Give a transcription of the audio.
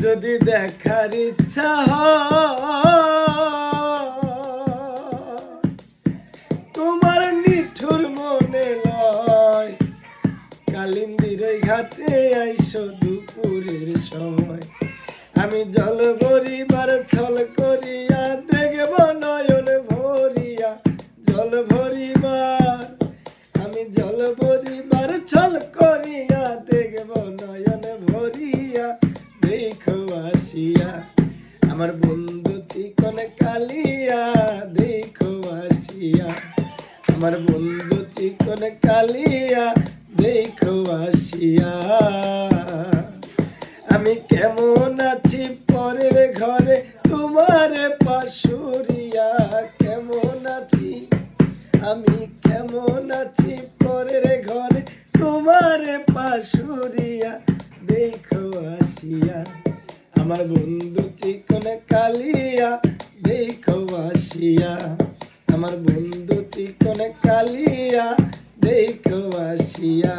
যদি দেখার ইচ্ছা হয় তোমার নিঠুর মনে লয়, কালিন্দির ঘাটে আইসো দুপুরের সময়। আমি জল ভরিবার ছল করিয়া দেখব নয়ন ভরিয়া, জল ভরিবার আমি জল ভরিবার ছল করিয়া দেখব নয়ন ভরিয়া। দেখো আসিয়া আমার বন্ধু চিকন কালিয়া, দেখো আসিয়া আমার বন্ধু চিকন কালিয়া, দেখো আসিয়া। আমি কেমন আছি পরের ঘরে তোমার পাশুরিয়া, কেমন আছি আমি কেমন আছি পরের ঘরে তোমার পাশুরিয়া। দেখো আসিয়া আমার বন্ধু চিকন কালিয়া, দেখো আসিয়া আমার বন্ধু চিকন কালিয়া, দেখো আসিয়া।